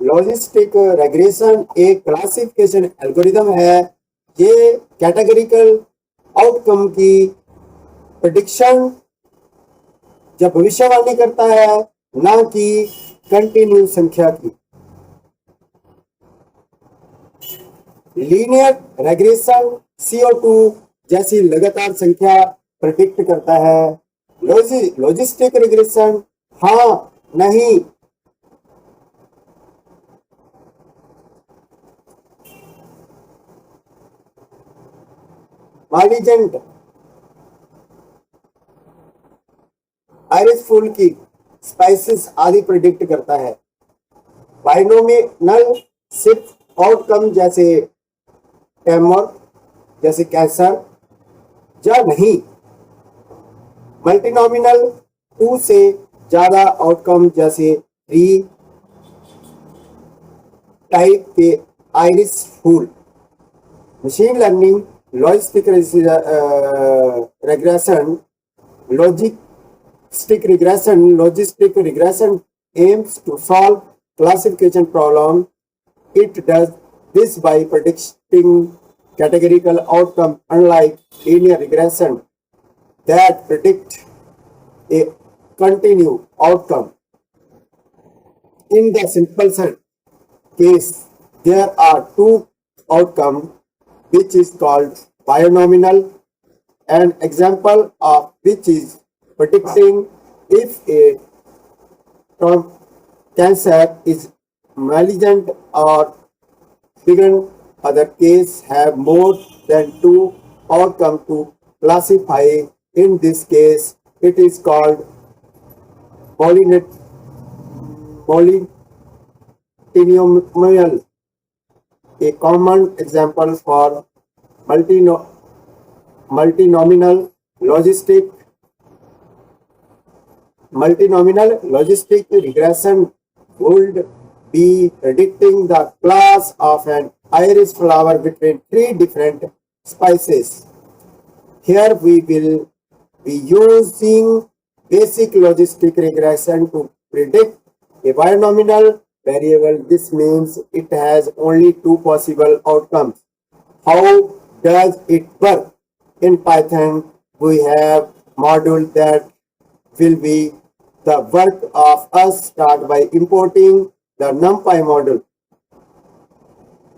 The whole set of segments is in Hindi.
लॉजिस्टिक रेग्रेशन एक क्लासिफिकेशन एल्गोरिदम है। ये कैटेगरिकल आउटकम की प्रेडिक्शन या भविष्यवाणी करता है, ना कि कंटिन्यू संख्या की। लीनियर रेग्रेशन CO2 जैसी लगातार संख्या प्रेडिक्ट करता है। लॉजिस्टिक रिग्रेशन हाँ नहीं। मालिजेंट आयरिस फूल की स्पाइसेस आदि प्रेडिक्ट करता है। बाइनोमिनल सिर्फ आउटकम जैसे ट्यूमर जैसे कैंसर या नहीं। मल्टीनोमिनल 2 से ज्यादा आउटकम जैसे 3 टाइप के आयरिस फूल। Machine learning logistic regression aims to solve classification problem. It does this by predicting categorical outcome, unlike linear regression that predict a continued outcome. In the simple case, there are two outcomes, which is called binomial, an example of which is predicting if a cancer is malignant or benign. Other cases have more than 2 outcomes to classify. In this case, it is called polynomial. A common example for multinomial logistic regression would be predicting the class of an iris flower between 3 different species. Here we will be using basic logistic regression to predict a binomial variable. This means it has only 2 possible outcomes. How does it work? In Python, we have module that will be the work of us. Start by importing the NumPy module.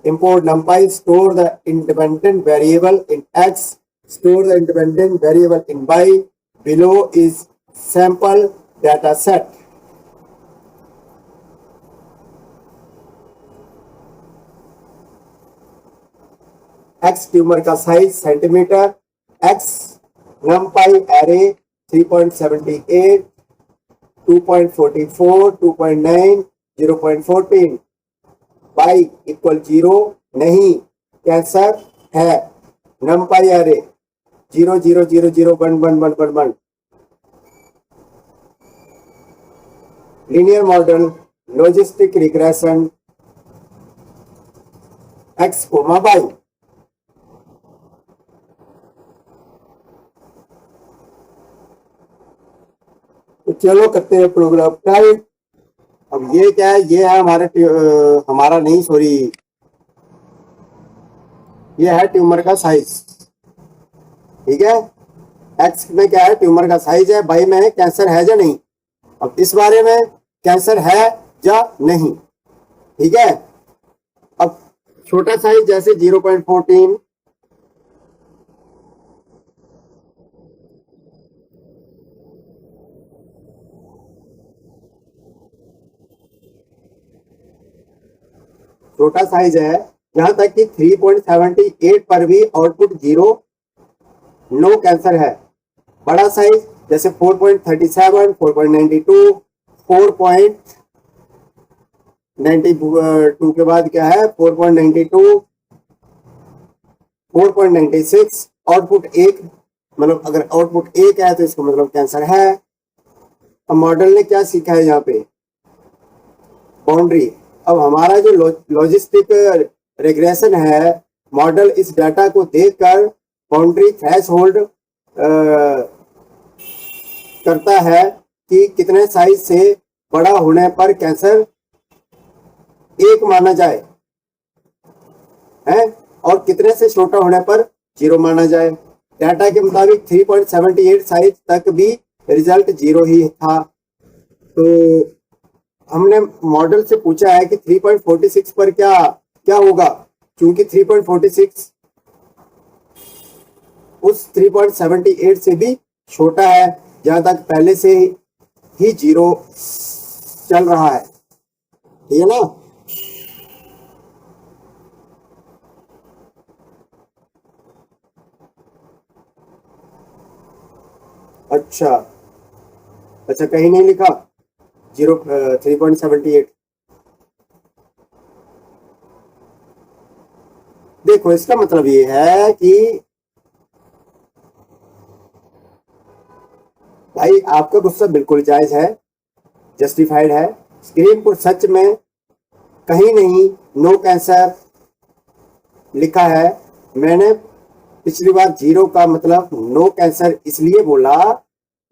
Import NumPy, store the independent variable in X, store the independent variable in Y. Below is sample data set. X tumour का size centimetre, X NumPy array 3.78, 2.44, 2.9, 0.14, Y equal 0 नहीं, कैंसर है। NumPy array 0 0 0 0 1 1 1 1 1। linear model logistic regression X, Y। तो चलो करते हैं प्रोग्राम टाइप। अब ये क्या है? ये है हमारा नहीं, सॉरी, ये है ट्यूमर का साइज। ठीक है, एक्स में क्या है? ट्यूमर का साइज है। वाई में है कैंसर है या नहीं। अब इस बारे में कैंसर है या नहीं। ठीक है, अब छोटा साइज जैसे 0.14, छोटा साइज है, यहां तक कि 3.78 पर भी आउटपुट 0, नो कैंसर है। बड़ा साइज जैसे 4.37, 4.92, 4.92 के बाद क्या है? 4.92, 4.96, आउटपुट 1, मतलब अगर आउटपुट 1 है तो इसका मतलब कैंसर है। अब मॉडल ने क्या सीखा है यहाँ पे? बाउंड्री। अब हमारा जो लॉजिस्टिक रिग्रेशन है, मॉडल इस डाटा को देखकर बाउंड्री थ्रेशोल्ड करता है कि कितने साइज से बड़ा होने पर कैंसर 1 माना जाए है, और कितने से छोटा होने पर 0 माना जाए। डाटा के मुताबिक 3.78 साइज तक भी रिजल्ट 0 ही था। तो हमने मॉडल से पूछा है कि 3.46 पर क्या क्या होगा, क्योंकि 3.46 उस 3.78 से भी छोटा है, जहां तक पहले से ही 0 चल रहा है, ठीक है ना। अच्छा अच्छा, कहीं नहीं लिखा 3.78। देखो इसका मतलब ये है कि भाई आपका गुस्सा बिल्कुल जायज है, जस्टिफाइड है। स्क्रीन पर सच में कहीं नहीं नो कैंसर लिखा है। मैंने पिछली बार 0 का मतलब नो कैंसर इसलिए बोला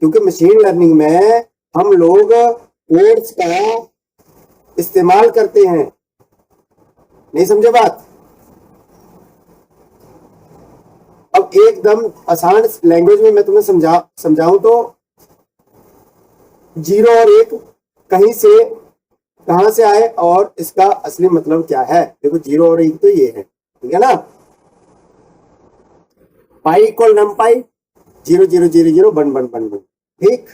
क्योंकि मशीन लर्निंग में हम लोग कोड्स का इस्तेमाल करते हैं। नहीं समझे बात। अब एकदम आसान लैंग्वेज में मैं तुम्हें समझाऊं तो 0 और 1 कहीं से कहां से आए और इसका असली मतलब क्या है। देखो 0 और 1 तो ये है, ठीक है ना। पाई इक्वल नम पाई 0 0 0 0 1 1 1 1, ठीक।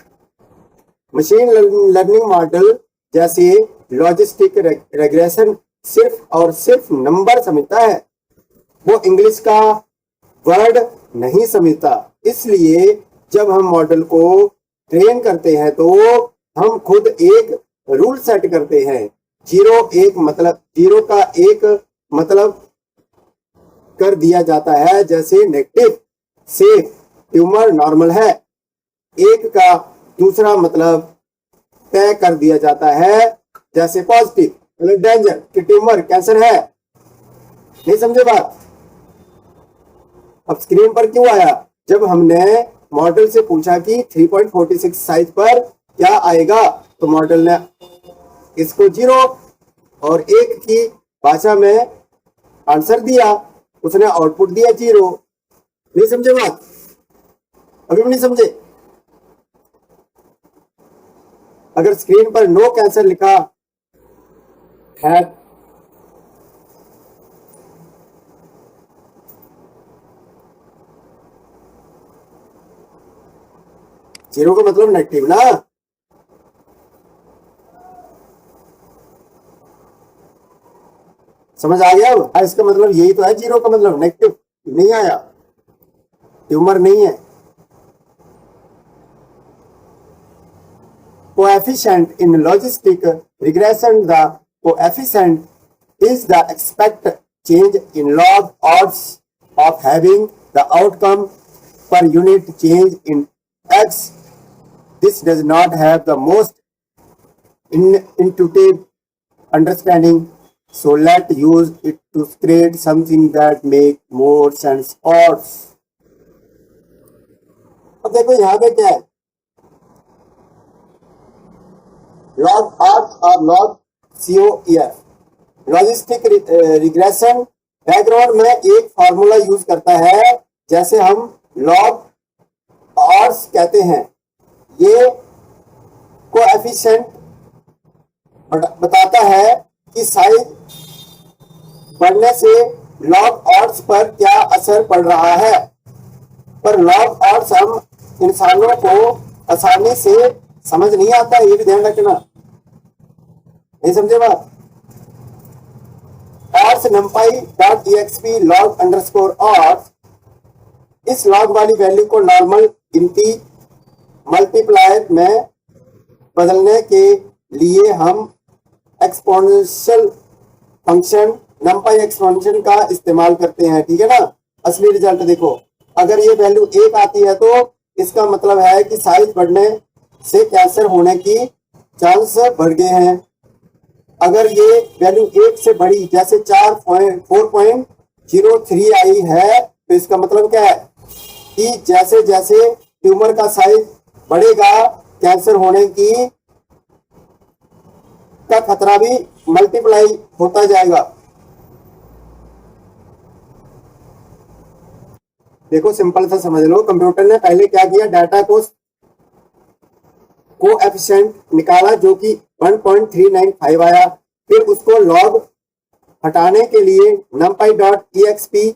मशीन लर्निंग मॉडल जैसे लॉजिस्टिक रेग्रेशन सिर्फ और सिर्फ नंबर समझता है, वो इंग्लिश का वर्ड नहीं समझता। इसलिए जब हम मॉडल को ट्रेन करते हैं तो हम खुद एक रूल सेट करते हैं। 0 का एक मतलब कर दिया जाता है, जैसे नेगेटिव से ट्यूमर नॉर्मल है। 1 का दूसरा मतलब तय कर दिया जाता है, जैसे पॉजिटिव मतलब डेंजर कि ट्यूमर कैंसर है। नहीं समझे बात। अब स्क्रीन पर क्यों आया, जब हमने मॉडल से पूछा कि 3.46 साइज पर क्या आएगा, तो मॉडल ने इसको 0 और 1 की भाषा में आंसर दिया, उसने आउटपुट दिया 0। नहीं समझे बात, अभी भी नहीं समझे। अगर स्क्रीन पर नो कैंसर लिखा है जीरो का मतलब नेगेटिव ना। समझ आ गया अब। इसका मतलब यही तो है, 0 का मतलब नेगेटिव। नहीं आया, ट्यूमर नहीं है। Coefficient in logistic regression, the coefficient is the expected change in log odds of having the outcome per unit change in x. This does not have the most intuitive understanding, so let's use it to create something that make more sense. Odds. अब देखो यहाँ पे क्या है, log odds और log COEF। Logistic regression background में एक फॉर्मूला यूज करता है, जैसे हम log odds कहते हैं। ये कोएफिशिएंट बताता है कि साइज बढ़ने से log odds पर क्या असर पड़ रहा है। पर log odds हम इंसानों को आसानी से समझ नहीं आता, ये भी ध्यान रखना। नहीं समझे बात। odds numpy.exp log underscore odds, इस log वाली वैल्यू को नॉर्मल गिनती मल्टीप्लायर में बदलने के लिए हम एक्सपोनेंशियल फंक्शन numpy एक्सपोनेंशियल का इस्तेमाल करते हैं, ठीक है ना। असली रिजल्ट देखो, अगर ये वैल्यू 1 आती है तो इसका मतलब है कि साइज बढ़ने से कैंसर होने की चांस बढ़ गए हैं। अगर ये वैल्यू 1 से बड़ी, जैसे 4.03 आई है, तो इसका मतलब क्या है कि जैसे जैसे ट्यूमर का साइज बढ़ेगा कैंसर होने की का खतरा भी मल्टीप्लाई होता जाएगा। देखो सिंपल सा समझ लो, कंप्यूटर ने पहले क्या किया, डाटा को कोएफिशिएंट निकाला जो कि 1.395 आया, फिर उसको लॉग हटाने के लिए numpy.exp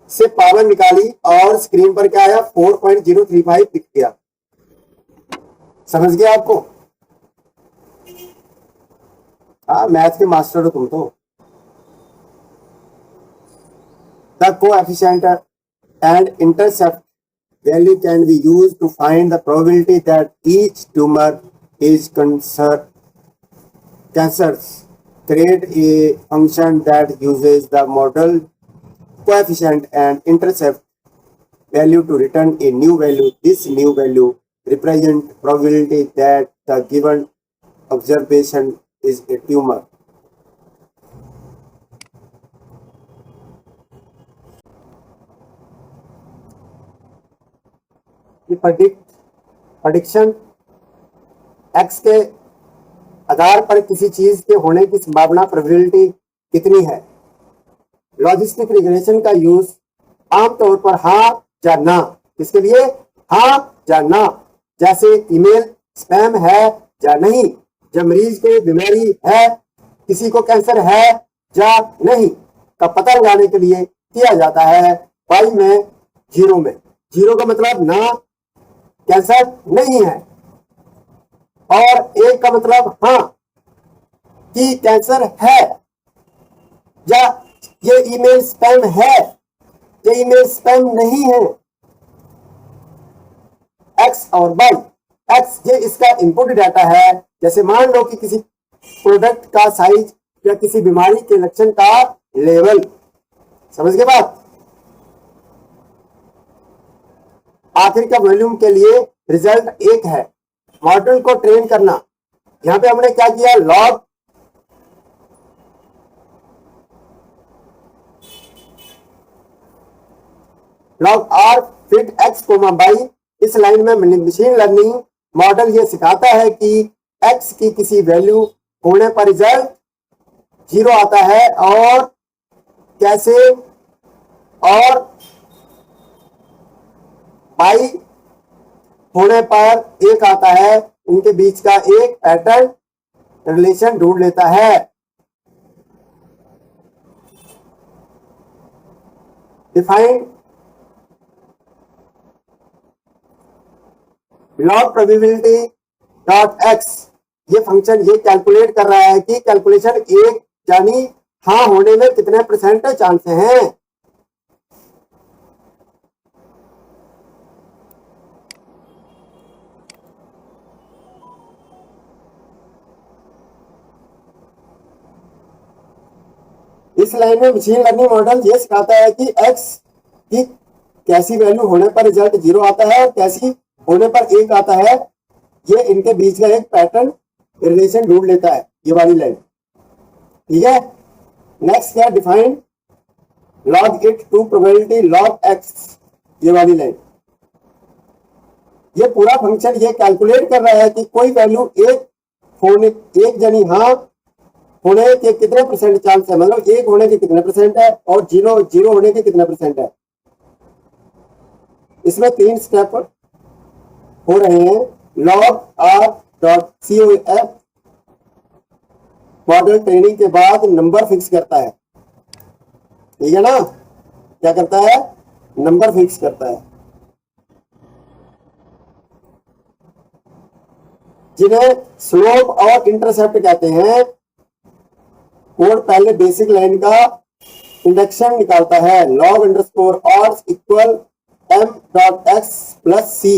से पावर निकाली और स्क्रीन पर क्या आया 4.035 दिख गया। समझ गया आपको? हाँ, मैथ के मास्टर हो तुम तो। The coefficient and intercept value can be used to find the probability that each tumor is cancers. Create a function that uses the model coefficient and intercept value to return a new value. This new value represents probability that the given observation is a tumor. ये prediction x के आधार पर किसी चीज के होने की संभावना प्रोबेबिलिटी कितनी है। लॉजिस्टिक रिग्रेशन का यूज आमतौर पर हाँ या ना, किसके लिए, हाँ या ना, जैसे ईमेल स्पैम है या नहीं, जब मरीज को बीमारी है, किसी को कैंसर है या नहीं का पता लगाने के लिए किया जाता है वाई में, जीरो में। जीरो का मतलब ना, कैंसर नहीं है, और एक का मतलब हाँ कि कैंसर है, या ये ईमेल स्पैम है, ये ईमेल स्पैम नहीं है। एक्स और वाई, एक्स ये इसका इनपुट डाटा है, जैसे मान लो कि किसी प्रोडक्ट का साइज या किसी बीमारी के लक्षण का लेवल। समझ गए बात? आखिर का वॉल्यूम के लिए रिजल्ट एक है। मॉडल को ट्रेन करना, यहां पे हमने क्या किया, log r fit x comma y. इस लाइन में मशीन लर्निंग मॉडल ये सिखाता है कि एक्स की किसी वैल्यू होने पर रिजल्ट जीरो आता है, और कैसे, और बाई होने पर एक आता है, उनके बीच का एक पैटर्न रिलेशन ढूंढ लेता है। Define log probability dot x, ये फंक्शन ये कैलकुलेट कर रहा है कि कैलकुलेशन एक यानी हाँ होने में कितने % चांस हैं। इस लाइन में मशीन लर्निंग मॉडल ये सिखाता है कि एक्स की कैसी वैल्यू होने पर रिजल्ट जीरो आता है और कैसी होने पर एक आता है, ये इनके बीच का एक पैटर्न रिलेशन ढूंढ लेता है, ये वाली लाइन। ठीक है, नेक्स्ट क्या, define logit to probability log x, ये वाली लाइन। ये पूरा फंक्शन ये कैलकुलेट कर रहा है कि कोई वैल्यू एक होने, एक जनी हाँ होने के कितने % चांस है, मतलब एक होने के कितने % है और जीरो होने के कितने % है। इसमें 3 स्टेप हो रहे हैं। Log r dot c o f model training के बाद नंबर फिक्स करता है, ठीक है ना, क्या करता है, नंबर फिक्स करता है, जिन्हें स्लोप और इंटरसेप्ट कहते हैं। कोड पहले बेसिक लाइन का इंडेक्शन निकालता है, log underscore odds equal m dot x plus c.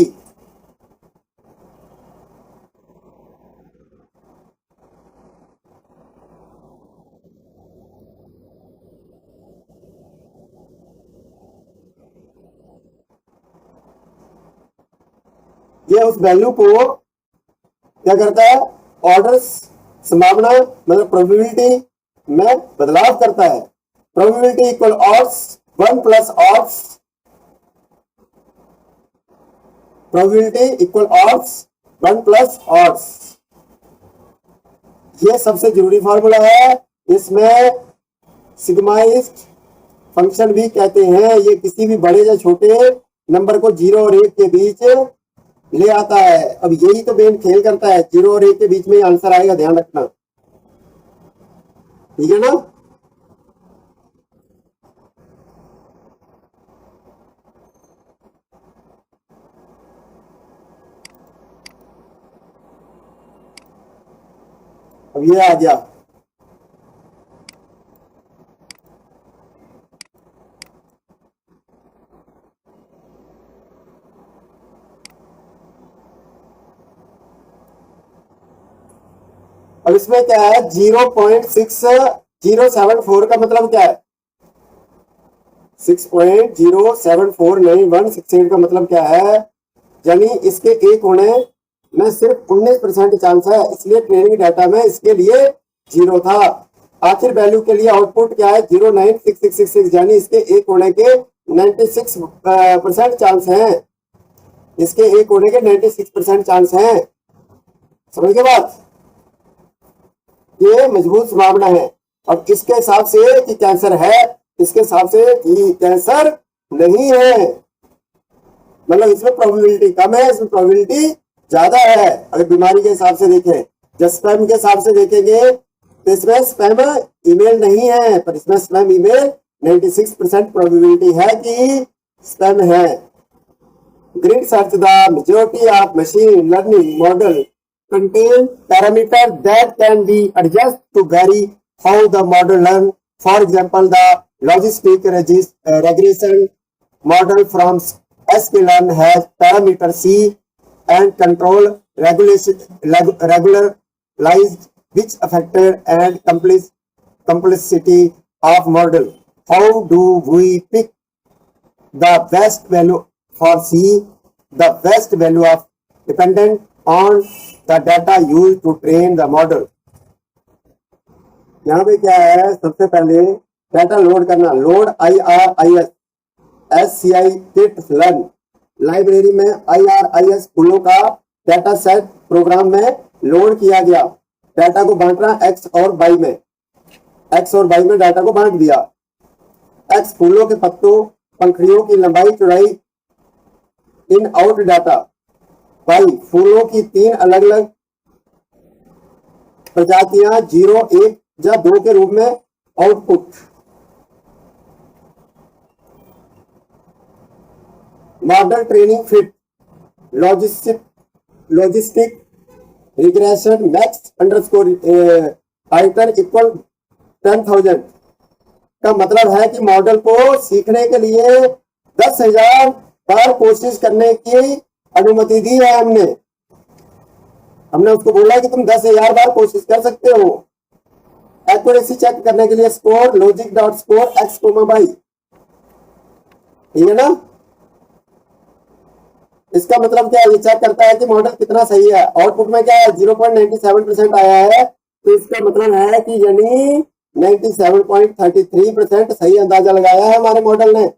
ये उस वैल्यू को क्या करता है, ऑर्डर संभावना मतलब प्रोबेबिलिटी में बदलाव करता है। Probability equal odds 1 plus odds, probability equal odds 1 plus odds, ये सबसे जरूरी फॉर्मूला है। इसमें सिग्माइस्ट फंक्शन भी कहते हैं। ये किसी भी बड़े या छोटे नंबर को 0 और 1 के बीच ले आता है। अब यही तो मेन खेल करता है, 0 और 1 के बीच में आंसर आएगा, ध्यान रखना, ठीक है ना। अब ये आ गया, अब इसमें क्या है 0.6074 का मतलब क्या है, 6.074 नहीं 168 का मतलब क्या है, यानी इसके एक होने में सिर्फ 19% चांस है, इसलिए ट्रेनिंग डाटा में इसके लिए 0 था। आखिर वैल्यू के लिए आउटपुट क्या है 09666, यानी इसके एक होने के 96% चांस हैं, इसके एक होने के 96% चांस हैं। समझ के बात, ये मजबूत संभावना है। अब इसके हिसाब से कि कैंसर है, इसके हिसाब से कि कैंसर नहीं है, मतलब इसमें प्रोबेबिलिटी कम है, इसमें प्रोबेबिलिटी ज्यादा है। अगर बीमारी के हिसाब से देखें, जब स्पैम के हिसाब से देखेंगे तो इसमें स्पैम ईमेल नहीं है, पर इसमें स्पैम ईमेल 96% प्रोबेबिलिटी है कि स्पैम है। Grid search the majority of machine learning model contain parameter that can be adjusted to vary how the model learn. For example, the logistic regression model from sklearn has parameter C and control regularized which affected and complexity of model. How do we pick the best value for C? The best value of dependent on the data used to train the model. यहाँ पे क्या है, सबसे पहले डाटा लोड करना, load IRIS SCI kit learn library में IRIS फूलों का डाटा सेट प्रोग्राम में लोड किया गया। डाटा को बांटना X और Y में, X और Y में डाटा को बांट दिया। X फूलों के पत्तों पंखड़ियों की लंबाई चौड़ाई इन आउट डाटा, भाई फूलों की 3 अलग अलग प्रजातियां 0, 1 या 2 के रूप में output. Model training fit logistic regression max underscore iter equal 10,000 का मतलब है कि मॉडल को सीखने के लिए 10,000 बार कोशिश करने की अनुमति दी है। हमने उसको बोला कि तुम 10,000 बार कोशिश कर सकते हो। एक्यूरेसी चेक करने के लिए score logic dot score x comma y, ठीक है ना। इसका मतलब क्या है, ये चेक करता है कि मॉडल कितना सही है। आउटपुट में क्या है 0.97% आया है, तो इसका मतलब है कि यानी 97.33% सही अंदाजा लगाया है हमारे मॉडल ने।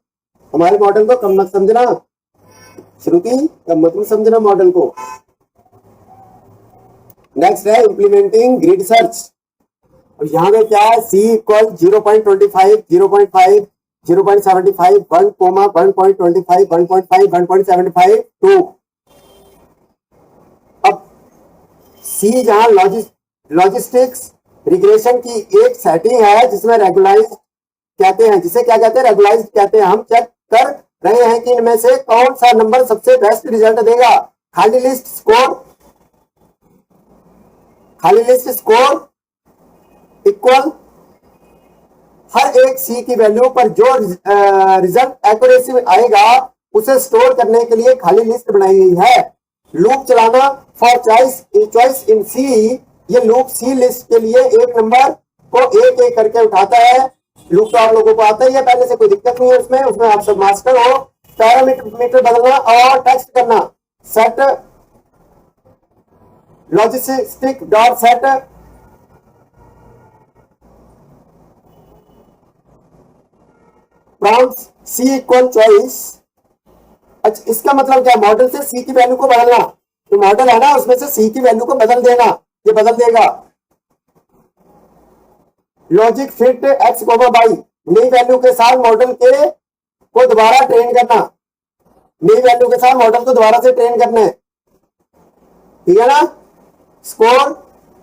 हमारे मॉडल को कम मत समझना श्रुति, कम मत समझना मॉडल को। नेक्स्ट है इंप्लीमेंटिंग ग्रिड सर्च। और यहाँ पे क्या है C इक्वल 0.25, 0.5, 0.75, 1, 1.25, 1.5, 1.75, 2। अब C जहां लॉजिस्टिक्स रिग्रेशन की एक सेटिंग है जिसमें रेगुलाइज कहते हैं, जिसे क्या कहते हैं रेगुलाइज कहते हैं। हम चेक कर रहे हैं कि इनमें से कौन सा नंबर सबसे बेस्ट रिजल्ट देगा। खाली लिस्ट स्कोर इक्वल हर एक C की वैल्यू पर जो रिजल्ट एक्यूरेसी में आएगा उसे स्टोर करने के लिए खाली लिस्ट बनाई गई है। लूप चलाना फॉर चॉइस इन C, ये लूप C लिस्ट के लिए एक नंबर को एक एक करके उठाता है। लूप तो आप लोगों को आता ही है पहले से, कोई दिक्कत नहीं है उसमें आप सब मास्टर हो। पैरामीटर बदलना और टेक्स्ट करना, set logistic dot set prompt C equal choice. अच्छा, इसका मतलब क्या, मॉडल से C की वैल्यू को बदलना। तो मॉडल है ना, उसमें से C की वैल्यू को बदल देना, ये बदल देगा। Logic fit x comma y, नई वैल्यू के साथ मॉडल के को दोबारा ट्रेन करना, नई वैल्यू के साथ मॉडल को दोबारा से ट्रेन करना है, ठीक है ना। स्कोर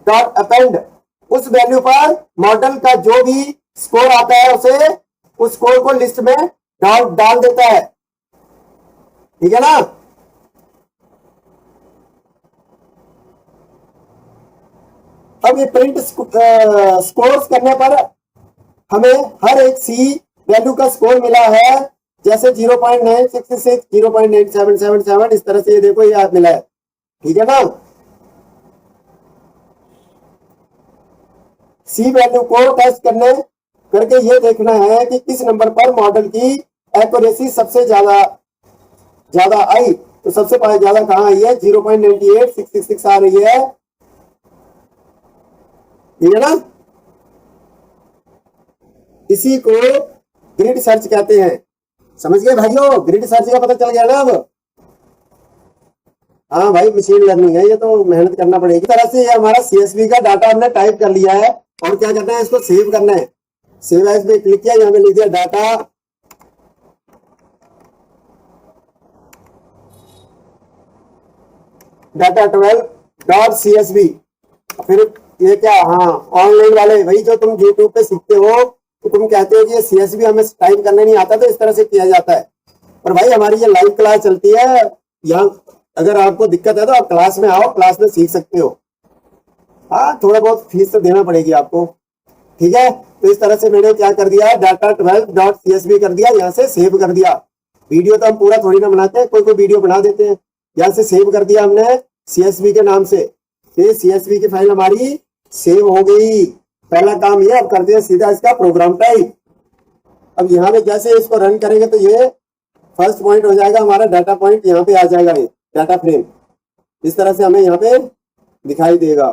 डॉट अपेंड, उस वैल्यू पर मॉडल का जो भी स्कोर आता है उसे उस स्कोर को लिस्ट में डाल देता है, ठीक है ना। अब ये प्रिंट स्कोर्स करने पर हमें हर एक सी वैल्यू का स्कोर मिला है, जैसे 0.966, 0.9777, इस तरह से ये देखो ये मिला है, ठीक है ना। सी वैल्यू को टेस्ट करके ये देखना है कि किस नंबर पर मॉडल की एक्यूरेसी सबसे ज्यादा आई। तो सबसे ज्यादा कहां आई है, 0.98666 आ रही है, ठीक है ना। इसी को ग्रिड सर्च कहते हैं, समझ गए भाइयों, ग्रिड सर्च का पता चल गया ना अब। हाँ भाई मशीन लर्निंग है, ये तो मेहनत करना पड़ेगी। इस तरह से ये हमारा सीएसवी का डाटा हमने टाइप कर लिया है, और क्या करना है, इसको सेव करना है। सेव एज पे क्लिक किया, यहाँ पे लिख दिया डाटा 12.csv। फिर ये क्या, हाँ ऑनलाइन वाले वही जो तुम यूट्यूब पे सीखते हो, तो तुम कहते हो कि ये सीएसवी हमें टाइप करने नहीं आता, तो इस तरह से किया जाता है। पर भाई हमारी ये लाइव क्लास चलती है यहाँ, अगर आपको दिक्कत है तो आप क्लास में आओ, क्लास में सीख सकते हो। हाँ थोड़ा बहुत फीस तो देना पड़ेगी आपको, ठीक है। तो इस तरह से मैंने क्या कर दिया, डाटा 12.csv कर दिया, यहाँ से सेव कर दिया। वीडियो तो हम पूरा थोड़ी ना बनाते हैं, कोई कोई वीडियो बना देते हैं। यहाँ से सेव कर दिया हमने सीएसवी के नाम से, ये सीएसवी की फाइल हमारी सेव हो गई। पहला काम ये, अब करते हैं सीधा इसका प्रोग्राम टाइप। अब यहाँ पे जैसे इसको रन करेंगे तो ये फर्स्ट पॉइंट हो जाएगा हमारा, डाटा पॉइंट यहाँ पे आ जाएगा, ये डाटा फ्रेम इस तरह से हमें यहाँ पे दिखाई देगा।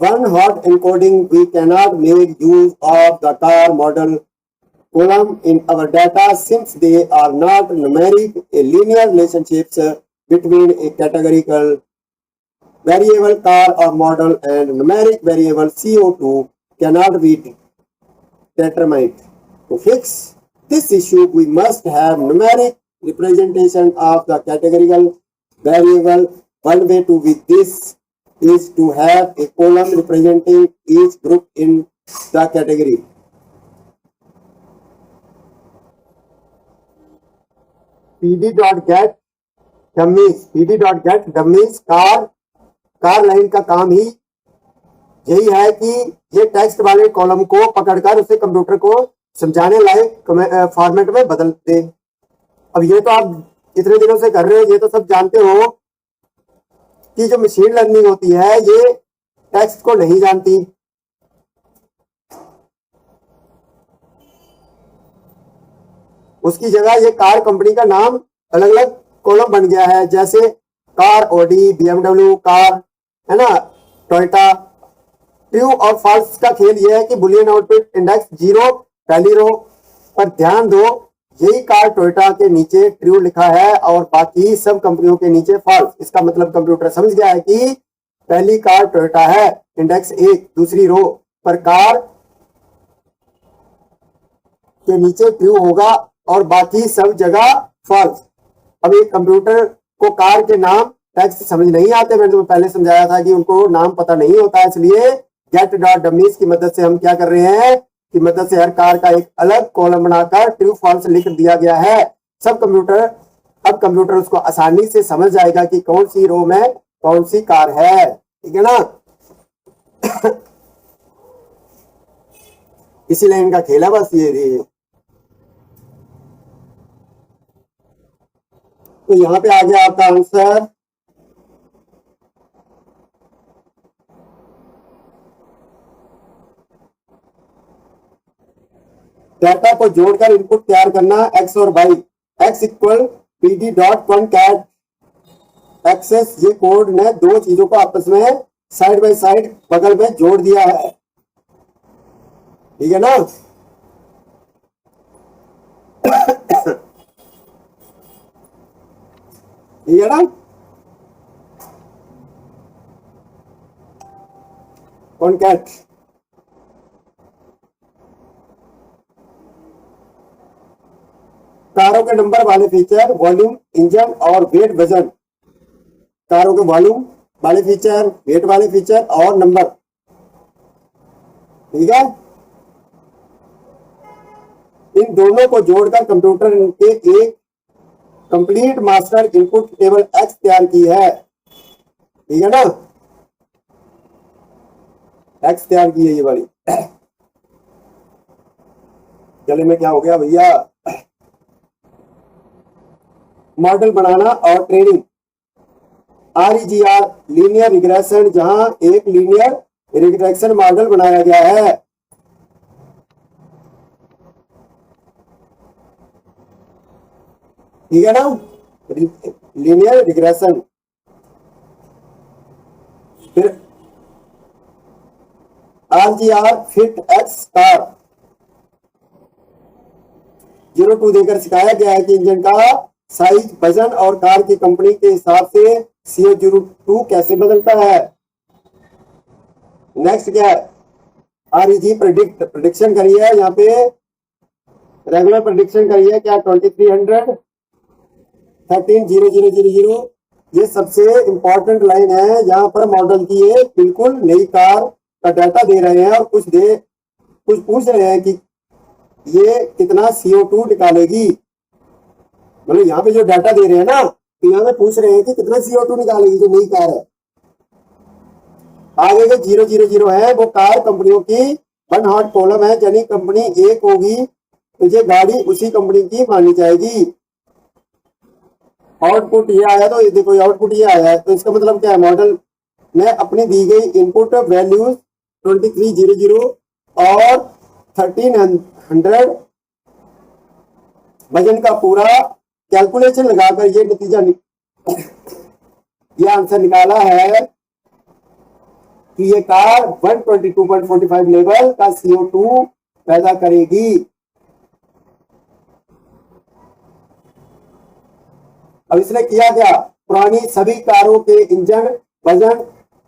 One hot encoding, we cannot make use of the car model column in our data since they are not numeric. A linear relationships between a categorical variable car or model and numeric variable CO2 cannot be determined. To fix this issue, we must have numeric representation of the categorical variable. One way to with this is to have a column representing each group in the category. pd.get dummies car line का काम ही यही है कि ये टेक्स्ट वाले कॉलम को पकड़कर उसे कंप्यूटर को समझाने लायक फॉर्मेट में बदल दे। अब ये तो आप इतने दिनों से कर रहे हो, ये तो सब जानते हो कि जो मशीन लर्निंग होती है ये टेक्स्ट को नहीं जानती। उसकी जगह ये कार कंपनी का नाम अलग अलग कॉलम बन गया है, जैसे कार ऑडी, बीएमडब्ल्यू कार, है ना, टोयोटा। ट्रू और फॉल्स का खेल यह है कि बुलियन आउटपुट इंडेक्स 0 पहली रो पर ध्यान दो, यही कार टोयोटा के नीचे ट्रू लिखा है और बाकी सब कंपनियों के नीचे फॉल्स। इसका मतलब कंप्यूटर समझ गया है कि पहली कार टोयोटा है, इंडेक्स 1 दूसरी रो पर कार के नीचे ट्रू होगा और बाकी सब जगह फॉल्स। अब एक कंप्यूटर को कार के नाम टेक्स्ट समझ नहीं आते, मैंने तुम्हें पहले समझाया था कि उनको नाम पता नहीं होता है, इसलिए गेट डॉट डमीज की मदद से हम क्या कर रहे हैं, की मदद से हर कार का एक अलग कॉलम बनाकर ट्रू फॉल्स लिख दिया गया है। अब कंप्यूटर उसको आसानी से समझ जाएगा कि कौन सी रो में कौन सी कार है, ठीक है ना। इसीलिए इनका खेल है बस ये। तो यहाँ पे आ गया आपका आंसर। डाटा को जोड़कर इनपुट तैयार करना एक्स और y, x equal pd dot concat axis. ये कोड ने दो चीजों को आपस में साइड बाय साइड बगल में जोड़ दिया है, ठीक है ना। ठीक है ना, कॉनकैट। कारों के नंबर वाले फीचर, वॉल्यूम, इंजन और वेट वजन। कारों के वॉल्यूम वाले फीचर, वेट वाले फीचर और नंबर। ठीक है, इन दोनों को जोड़कर कंप्यूटर के एक complete master input table x तैयार की है। ठीक है ना, एक्स तैयार की है ये वाली। गले में क्या हो गया भैया? मॉडल बनाना और ट्रेनिंग। REGR लीनियर रिग्रेशन, जहां एक लीनियर रिग्रेशन मॉडल बनाया गया है। ठीक है ना, लीनियर रिग्रेशन। फिर RGR फिट एक्स कार 02 देकर सिखाया गया है कि इंजन का साइज, वजन और कार की कंपनी के हिसाब से CO02 कैसे बदलता है। नेक्स्ट क्या है? REG प्रेडिक्शन करी है, यहाँ पे रेगुलर प्रेडिक्शन करी है क्या? 2300 130000। ये सबसे इंपॉर्टेंट लाइन है, यहाँ पर मॉडल की ये बिल्कुल नई कार का डाटा दे रहे हैं और कुछ पूछ रहे हैं कि ये कितना CO2 निकालेगी। मतलब यहाँ पे जो डाटा दे रहे हैं ना, तो यहाँ पे पूछ रहे हैं कि कितना CO2 निकालेगी जो नई कार है। आगे जो 000 है वो कार कंपनियों की वन हॉट कॉलम है, यानी कंपनी एक होगी तो ये गाड़ी उसी कंपनी की मानी जाएगी। आउटपुट ये आया, तो ये देखो आउटपुट ये आया है, तो इसका मतलब क्या है? मॉडल में अपनी दी गई इनपुट वैल्यूज 2300 और 1300 वजन का पूरा कैलकुलेशन लगाकर ये नतीजा ये आंसर निकाला है कि ये कार 122.45 लेवल का CO2 पैदा करेगी। अब इसने किया क्या? पुरानी सभी कारों के इंजन, वजन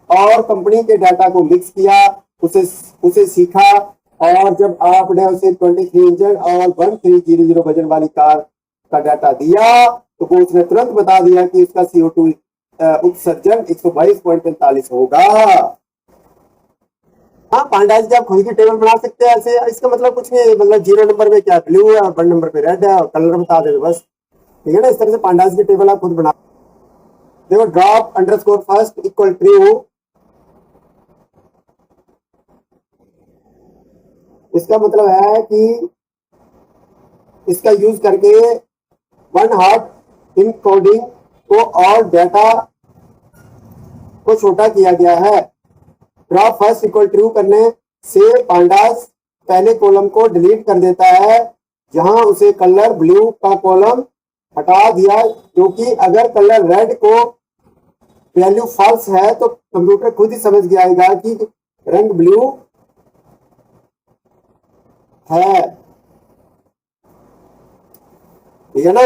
और कंपनी के डाटा को मिक्स किया, उसे सीखा, और जब आपने उसे 23 इंजन और 1300 वजन वाली कार का डाटा दिया तो वो उसने तुरंत बता दिया कि इसका CO2 उत्सर्जन 122.45 होगा। हाँ, पांडा जी आप खुद की टेबल बना सकते हैं ऐसे। इसका मतलब कुछ नहीं है, मतलब 0 नंबर पे क्या ब्लू है और 1 नंबर पे रेड है और कलर बता दे बस। ठीक है ना, इस तरह से पांडास की टेबल आप खुद बना। देखो, drop underscore first equal true, इसका मतलब है कि इसका यूज करके वन हॉट इनकोडिंग को और डाटा को छोटा किया गया है। ड्रॉप फर्स्ट इक्वल ट्रू करने से पांडास पहले कॉलम को डिलीट कर देता है, जहां उसे कलर ब्लू का कॉलम हटा दिया, क्योंकि अगर कलर रेड को वैल्यू फॉल्स है तो कंप्यूटर खुद ही समझ जाएगा कि रंग ब्लू है। ठीक है ना।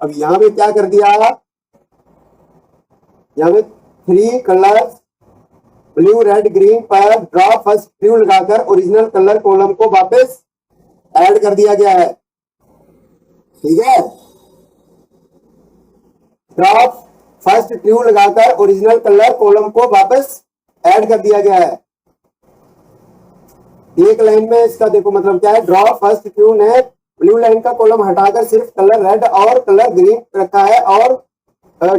अब यहां पे क्या कर दिया? यहाँ पे 3 कलर्स ब्लू, रेड, ग्रीन पर ड्रॉप फर्स्ट ट्रू लगाकर ओरिजिनल कलर कॉलम को वापस ऐड कर दिया गया है। ठीक है, ड्रॉप फर्स्ट ट्रू लगाकर ओरिजिनल कलर कॉलम को वापस ऐड कर दिया गया है। एक लाइन में इसका देखो मतलब क्या है? ड्रॉप फर्स्ट ट्रू ने ब्लू लाइन का कॉलम हटाकर सिर्फ कलर रेड और कलर ग्रीन रखा है, और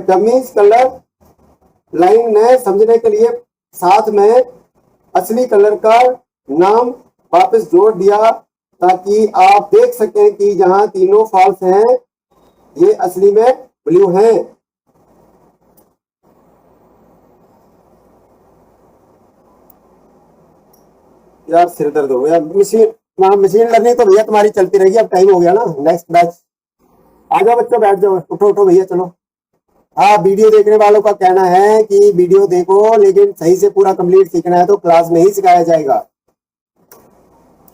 डमीज कलर लाइन ने समझने के लिए साथ में असली कलर का नाम वापस जोड़ दिया, ताकि आप देख सकें कि जहां तीनों फॉल्स हैं ये असली में ब्लू हैं। यार सिर दर्द हो गया। मशीन लर्निंग तो भैया तुम्हारी चलती रहेगी, अब टाइम हो गया ना, नेक्स्ट बैच। आ जाओ बच्चों, बैठ जाओ, उठो उठो भैया, चलो। हाँ, वीडियो देखने वालों का कहना है कि वीडियो देखो, लेकिन सही से पूरा कंप्लीट सीखना है तो क्लास में ही सिखाया जाएगा।